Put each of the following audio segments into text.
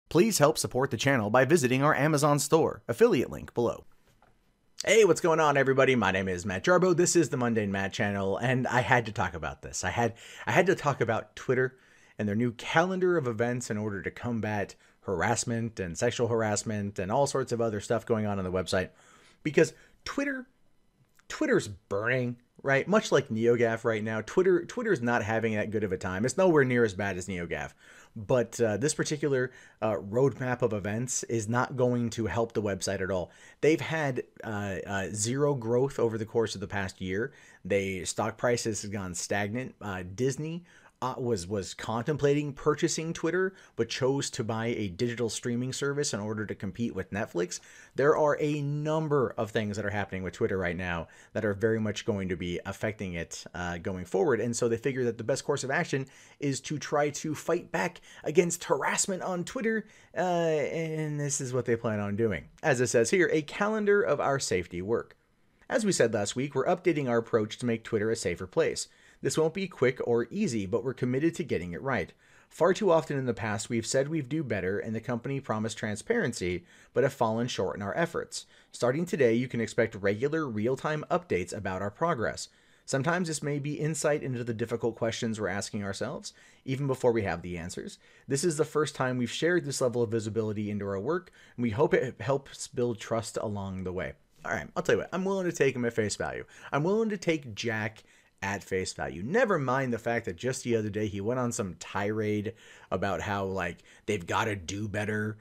Please help support the channel by visiting our Amazon store, affiliate link below. Hey, what's going on, everybody? My name is Matt Jarbo. This is the Mundane Matt channel, and I had to talk about this. I had to talk about Twitter and their new calendar of events in order to combat harassment and sexual harassment and all sorts of other stuff going on the website, because Twitter's burning, right? Much like NeoGAF right now, Twitter's not having that good of a time. It's nowhere near as bad as NeoGAF, but this particular roadmap of events is not going to help the website at all. They've had zero growth over the course of the past year. Stock prices have gone stagnant. Disney was contemplating purchasing Twitter, but chose to buy a digital streaming service in order to compete with Netflix. There are a number of things that are happening with Twitter right now that are very much going to be affecting it going forward. And so they figure that the best course of action is to try to fight back against harassment on Twitter. And this is what they plan on doing. As it says here, a calendar of our safety work. As we said last week, we're updating our approach to make Twitter a safer place. This won't be quick or easy, but we're committed to getting it right. Far too often in the past, we've said we'd do better, and the company promised transparency, but have fallen short in our efforts. Starting today, you can expect regular, real-time updates about our progress. Sometimes this may be insight into the difficult questions we're asking ourselves, even before we have the answers. This is the first time we've shared this level of visibility into our work, and we hope it helps build trust along the way. All right, I'll tell you what, I'm willing to take him at face value. I'm willing to take Jack at face value. Never mind the fact that just the other day he went on some tirade about how, like, they've got to do better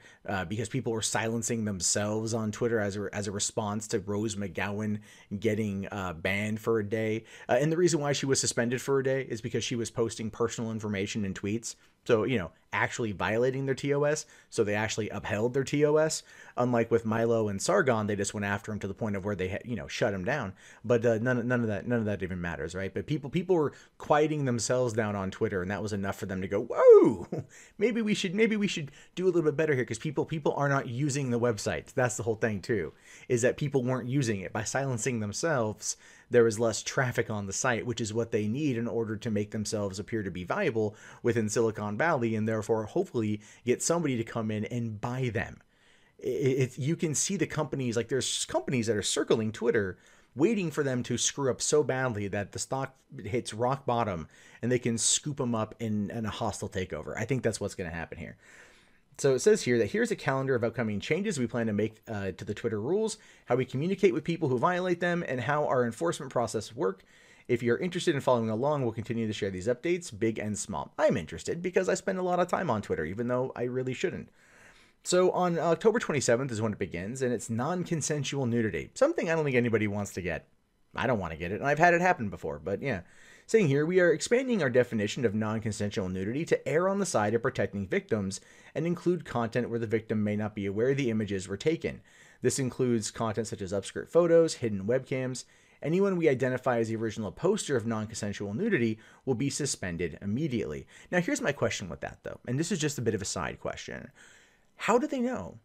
because people were silencing themselves on Twitter as a response to Rose McGowan getting banned for a day. And the reason why she was suspended for a day is because she was posting personal information in tweets. So, actually violating their TOS. So they actually upheld their TOS. Unlike with Milo and Sargon, they just went after him to the point of where they, shut him down. But none of that even matters, right? But people were quieting themselves down on Twitter, and that was enough for them to go, whoa, maybe we should do a little bit better here, because people are not using the website. That's the whole thing too, is that people weren't using it. By silencing themselves, there is less traffic on the site, which is what they need in order to make themselves appear to be viable within Silicon Valley, and therefore hopefully get somebody to come in and buy them. You can see the companies, like there's companies that are circling Twitter waiting for them to screw up so badly that the stock hits rock bottom and they can scoop them up in a hostile takeover. I think that's what's going to happen here. So it says here that here's a calendar of upcoming changes we plan to make to the Twitter rules, how we communicate with people who violate them, and how our enforcement process work. If you're interested in following along, we'll continue to share these updates, big and small. I'm interested because I spend a lot of time on Twitter, even though I really shouldn't. So on October 27th is when it begins, and it's non-consensual nudity. Something I don't think anybody wants to get. I don't want to get it, and I've had it happen before, but yeah. Saying here, we are expanding our definition of non-consensual nudity to err on the side of protecting victims and include content where the victim may not be aware the images were taken. This includes content such as upskirt photos, hidden webcams. Anyone we identify as the original poster of non-consensual nudity will be suspended immediately. Now, here's my question with that, though, and this is just a bit of a side question. How do they know?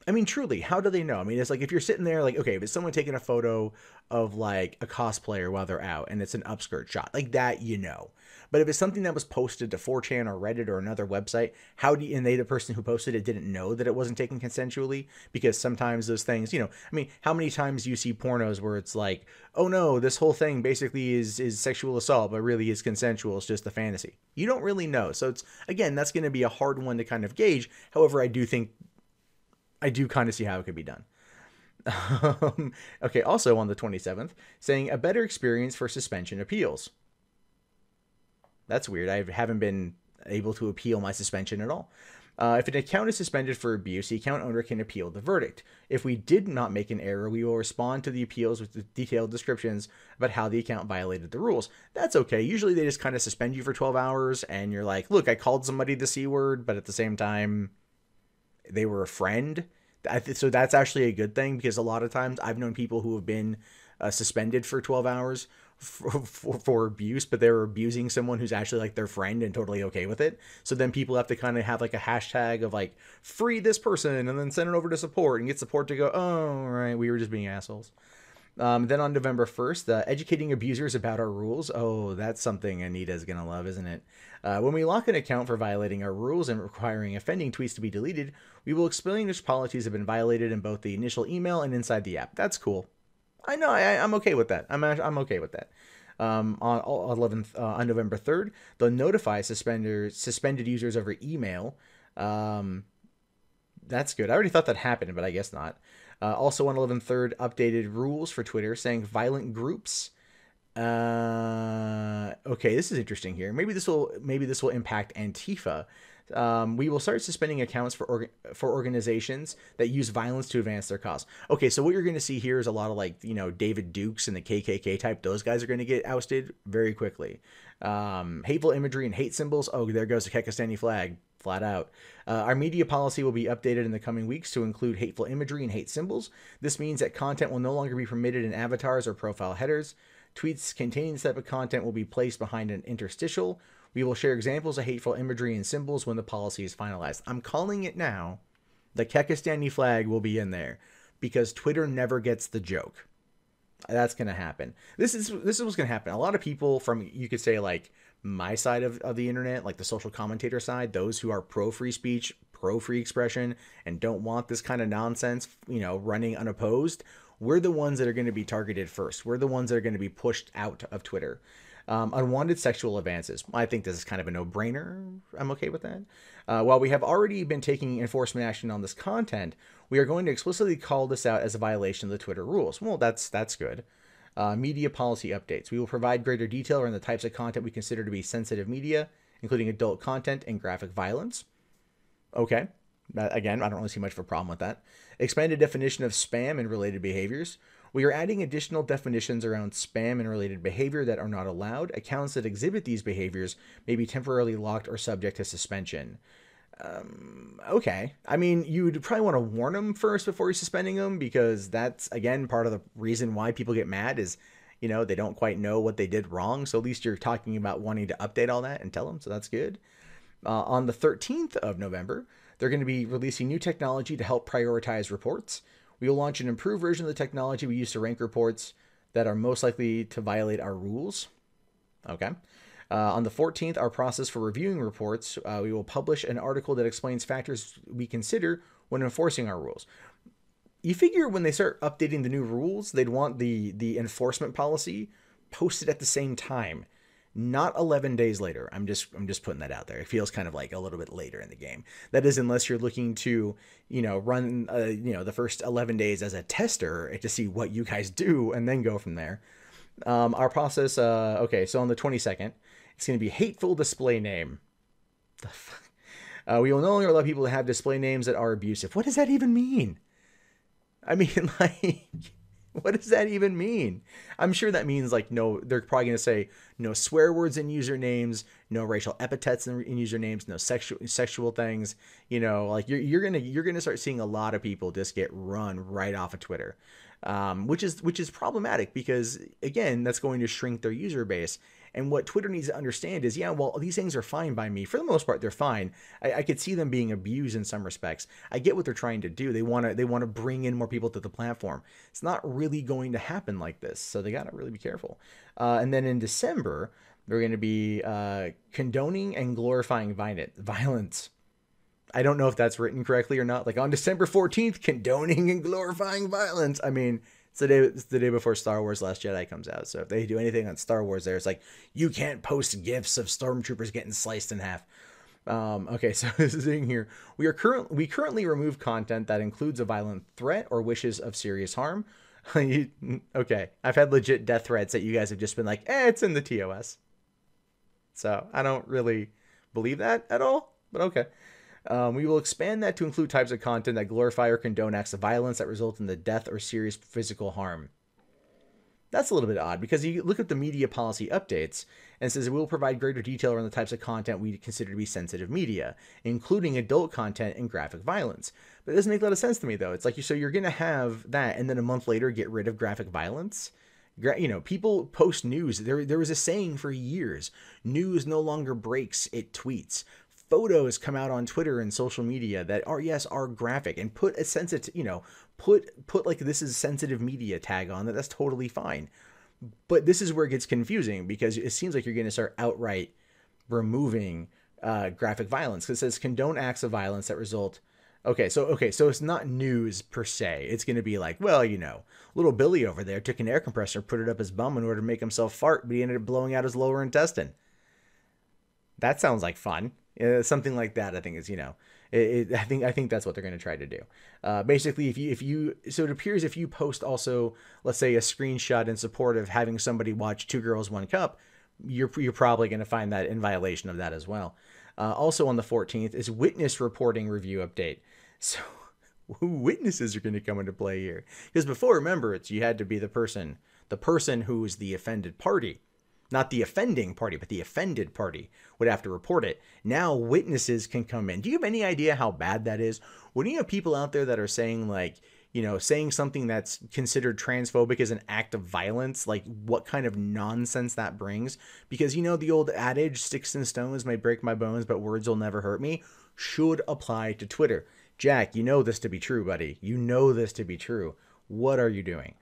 I mean, truly, how do they know? I mean, it's like if you're sitting there, like, okay, if it's someone taking a photo of like a cosplayer while they're out and it's an upskirt shot, like that, But if it's something that was posted to 4chan or Reddit or another website, and the person who posted it didn't know that it wasn't taken consensually? Because sometimes those things, I mean, how many times do you see pornos where it's like, oh no, this whole thing basically is sexual assault, but really is consensual, it's just a fantasy. You don't really know. So again, that's going to be a hard one to kind of gauge. However, I do kind of see how it could be done. Okay, also on the 27th, saying a better experience for suspension appeals. That's weird. I haven't been able to appeal my suspension at all. If an account is suspended for abuse, the account owner can appeal the verdict. If we did not make an error, we will respond to the appeals with the detailed descriptions about how the account violated the rules. That's okay. Usually they just kind of suspend you for 12 hours and you're like, look, I called somebody the C word, but at the same time, they were a friend. So that's actually a good thing, because a lot of times I've known people who have been suspended for 12 hours for abuse, but they were abusing someone who's actually like their friend and totally okay with it. So then people have to kind of have like a hashtag of like, free this person, and then send it over to support and get support to go, oh, right, we were just being assholes. Then on November 1st, educating abusers about our rules. Oh, that's something Anita's going to love, isn't it? When we lock an account for violating our rules and requiring offending tweets to be deleted, we will explain which policies have been violated in both the initial email and inside the app. That's cool. I know, I'm okay with that. I'm okay with that. On November 3rd, they'll notify suspended users over email. That's good. I already thought that happened, but I guess not. Also on 11/3, updated rules for Twitter saying violent groups. Okay, this is interesting here. Maybe this will impact Antifa. We will start suspending accounts for organizations that use violence to advance their cause. Okay, so what you're going to see here is a lot of like, David Dukes and the KKK type. Those guys are going to get ousted very quickly. Hateful imagery and hate symbols. Oh, there goes the Kekistani flag. Flat out. Our media policy will be updated in the coming weeks to include hateful imagery and hate symbols. This means that content will no longer be permitted in avatars or profile headers. Tweets containing this type of content will be placed behind an interstitial. We will share examples of hateful imagery and symbols when the policy is finalized. I'm calling it now. The Kekistani flag will be in there because Twitter never gets the joke. That's going to happen. This is what's going to happen. A lot of people from, you could say, like, my side of the internet, like the social commentator side, those who are pro free speech, pro free expression, and don't want this kind of nonsense, running unopposed, we're the ones that are going to be targeted first. We're the ones that are going to be pushed out of Twitter. Unwanted sexual advances. I think this is kind of a no-brainer. I'm okay with that. While we have already been taking enforcement action on this content, we are going to explicitly call this out as a violation of the Twitter rules. Well, that's good. Media policy updates. We will provide greater detail around the types of content we consider to be sensitive media, including adult content and graphic violence. Okay. Again, I don't really see much of a problem with that. Expanded definition of spam and related behaviors. We are adding additional definitions around spam and related behavior that are not allowed. Accounts that exhibit these behaviors may be temporarily locked or subject to suspension. Okay. I mean, you'd probably want to warn them first before you're suspending them, because that's, again, part of the reason why people get mad is, they don't quite know what they did wrong. So at least you're talking about wanting to update all that and tell them. So that's good. On the 13th of November, they're going to be releasing new technology to help prioritize reports. We will launch an improved version of the technology we use to rank reports that are most likely to violate our rules. Okay. On the 14th, our process for reviewing reports, we will publish an article that explains factors we consider when enforcing our rules. You figure when they start updating the new rules, they'd want the enforcement policy posted at the same time, not 11 days later. I'm just putting that out there. It feels kind of like a little bit later in the game. That is, unless you're looking to, run, the first 11 days as a tester to see what you guys do and then go from there. Our process, okay, so on the 22nd, it's going to be hateful display name. The fuck? We will no longer allow people to have display names that are abusive. What does that even mean? I mean, like, what does that even mean? I'm sure that means, like, no, they're probably going to say no swear words in usernames, no racial epithets in usernames, no sexual things. Like you're going to start seeing a lot of people just get run right off of Twitter. Which is problematic because, again, that's going to shrink their user base. And what Twitter needs to understand is, yeah, well, these things are fine by me. For the most part, they're fine. I could see them being abused in some respects. I get what they're trying to do. They want to bring in more people to the platform. It's not really going to happen like this. So they got to really be careful. And then in December, they're going to be condoning and glorifying violence. I don't know if that's written correctly or not. Like on December 14th, condoning and glorifying violence. I mean, it's the day before Star Wars Last Jedi comes out. So if they do anything on Star Wars there, it's like, you can't post GIFs of stormtroopers getting sliced in half. Okay, so this is in here. We currently remove content that includes a violent threat or wishes of serious harm. Okay, I've had legit death threats that you guys have just been like, it's in the TOS. So I don't really believe that at all, but okay. We will expand that to include types of content that glorify or condone acts of violence that result in the death or serious physical harm. That's a little bit odd because you look at the media policy updates and it says we will provide greater detail around the types of content we consider to be sensitive media, including adult content and graphic violence. But it doesn't make a lot of sense to me, though. It's like, so you're going to have that and then a month later get rid of graphic violence? People post news. There was a saying for years, news no longer breaks, it tweets. photos come out on Twitter and social media that are, yes, are graphic, and put a sensitive, put like this is sensitive media tag on that, that's totally fine. But this is where it gets confusing, because it seems like you're going to start outright removing graphic violence, because it says condone acts of violence that result. Okay, so it's not news per se. It's going to be like, well, little Billy over there took an air compressor, put it up his bum in order to make himself fart, but he ended up blowing out his lower intestine. That sounds like fun. Something like that, I think is, I think that's what they're going to try to do. Basically, so it appears if you post also, let's say, a screenshot in support of having somebody watch Two Girls, One Cup, you're probably going to find that in violation of that as well. Also on the 14th is witness reporting review update. So witnesses are going to come into play here, because before, remember, you had to be the person who was the offended party. Not the offending party, but the offended party would have to report it. Now witnesses can come in. Do you have any idea how bad that is? When you have people out there that are saying, like, saying something that's considered transphobic as an act of violence, like what kind of nonsense that brings? Because, the old adage, sticks and stones may break my bones, but words will never hurt me, should apply to Twitter. Jack, you know this to be true, buddy. You know this to be true. What are you doing?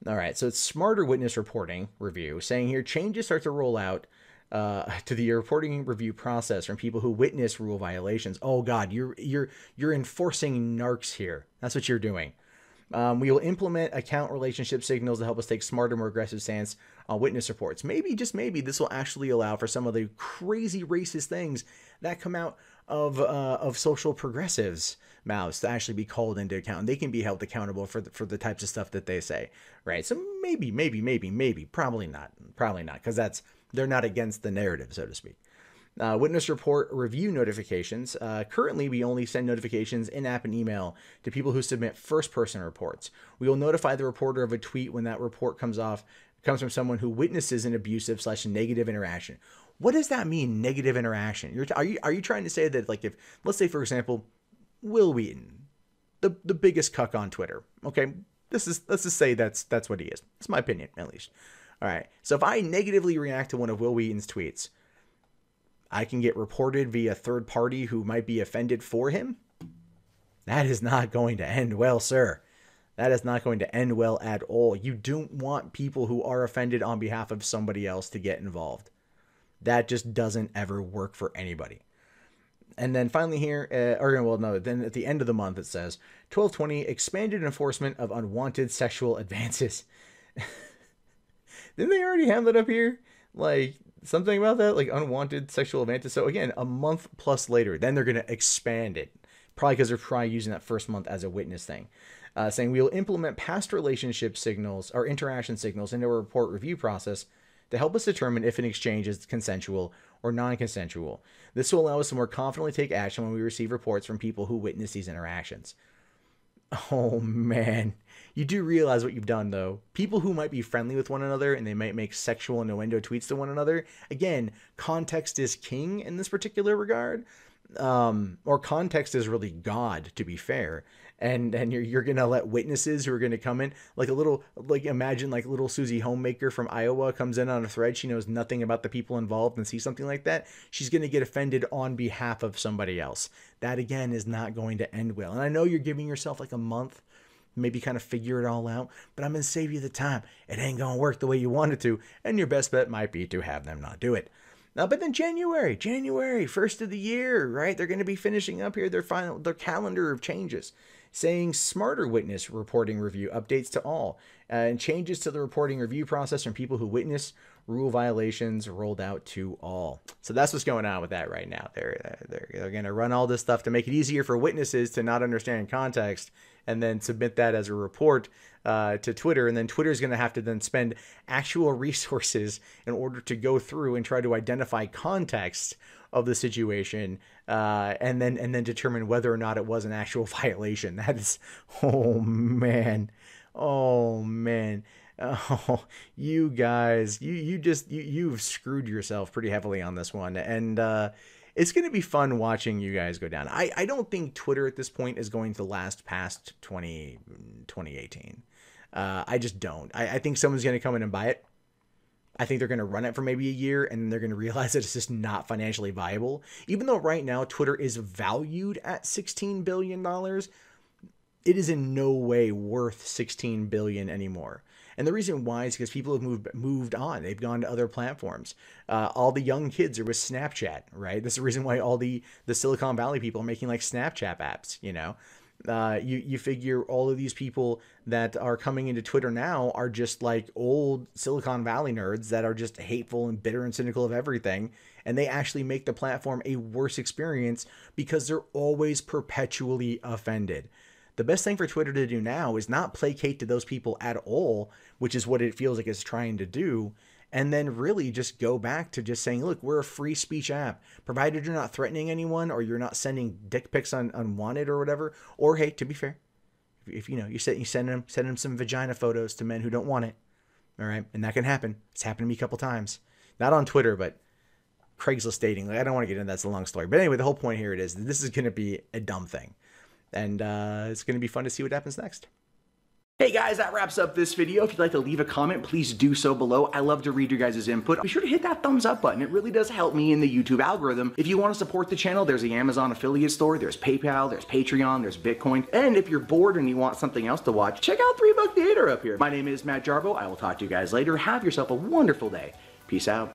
All right, so it's smarter witness reporting review, saying here changes start to roll out to the reporting review process from people who witness rule violations. Oh God, you're enforcing narcs here. That's what you're doing. We will implement account relationship signals to help us take smarter, more aggressive stance on witness reports. Maybe, just maybe, this will actually allow for some of the crazy racist things that come out of social progressives' mouths to actually be called into account, and they can be held accountable for the types of stuff that they say, right? So maybe, probably not, because they're not against the narrative, so to speak. Witness report review notifications. Currently, we only send notifications in-app and email to people who submit first-person reports. We will notify the reporter of a tweet when that report comes from someone who witnesses an abusive/negative interaction. What does that mean, negative interaction? Are you trying to say that, like, if, let's say, for example, Will Wheaton, the biggest cuck on Twitter, okay, let's just say that's what he is. That's my opinion, at least. All right, so if I negatively react to one of Will Wheaton's tweets, I can get reported via third party who might be offended for him. That is not going to end well, sir. That is not going to end well at all. You don't want people who are offended on behalf of somebody else to get involved. That just doesn't ever work for anybody. And then finally here, then at the end of the month, it says 12/20 expanded enforcement of unwanted sexual advances. Didn't they already have that up here? Like, something about that, like unwanted sexual advances. So again, a month plus later, then they're going to expand it. Probably because they're using that first month as a witness thing. Saying we will implement past relationship signals or interaction signals into a report review process to help us determine if an exchange is consensual or non-consensual. This will allow us to more confidently take action when we receive reports from people who witness these interactions. Oh man, you do realize what you've done, though. People who might be friendly with one another and they might make sexual innuendo tweets to one another. Again, context is king in this particular regard. Or context is really God, to be fair. And you're going to let witnesses who are going to come in, imagine little Susie Homemaker from Iowa comes in on a thread. She knows nothing about the people involved and sees something like that. She's going to get offended on behalf of somebody else. That, again, is not going to end well. And I know you're giving yourself like a month, maybe kind of figure it all out, but I'm going to save you the time. It ain't going to work the way you want it to. And your best bet might be to have them not do it. But then January, first of the year, right? They're going to be finishing up here their calendar of changes, saying smarter witness reporting review updates to all, and changes to the reporting review process from people who witness rule violations rolled out to all. So that's what's going on with that right now. They're going to run all this stuff to make it easier for witnesses to not understand context and then submit that as a report to Twitter. And then Twitter's going to have to then spend actual resources in order to go through and try to identify context of the situation, and then determine whether or not it was an actual violation. That is, oh man. Oh, you guys, you've screwed yourself pretty heavily on this one. And it's going to be fun watching you guys go down. I don't think Twitter at this point is going to last past 2018. I just don't. I think someone's going to come in and buy it. I think they're going to run it for maybe a year, and then they're going to realize that it's just not financially viable. Even though right now Twitter is valued at $16 billion, it is in no way worth $16 billion anymore. And the reason why is because people have moved on. They've gone to other platforms. All the young kids are with Snapchat, right? That's the reason why all the Silicon Valley people are making like Snapchat apps, you know? You figure all of these people that are coming into Twitter now are just like old Silicon Valley nerds that are just hateful and bitter and cynical of everything. And they actually make the platform a worse experience because they're always perpetually offended. The best thing for Twitter to do now is not placate to those people at all, which is what it feels like it's trying to do, and then really just go back to just saying, look, we're a free speech app, provided you're not threatening anyone or you're not sending dick pics on unwanted or whatever. Or hey, to be fair, if you know you send them some vagina photos to men who don't want it, all right, and that can happen. It's happened to me a couple times, not on Twitter, but Craigslist dating. Like, I don't want to get into that. That's a long story, but anyway, the whole point here is that this is going to be a dumb thing. And it's going to be fun to see what happens next. Hey guys, that wraps up this video. If you'd like to leave a comment, please do so below. I love to read your guys' input. Be sure to hit that thumbs up button. It really does help me in the YouTube algorithm. If you want to support the channel, there's the Amazon affiliate store, there's PayPal, there's Patreon, there's Bitcoin. And if you're bored and you want something else to watch, check out 3 Buck Theater up here. My name is Matt Jarbo. I will talk to you guys later. Have yourself a wonderful day. Peace out.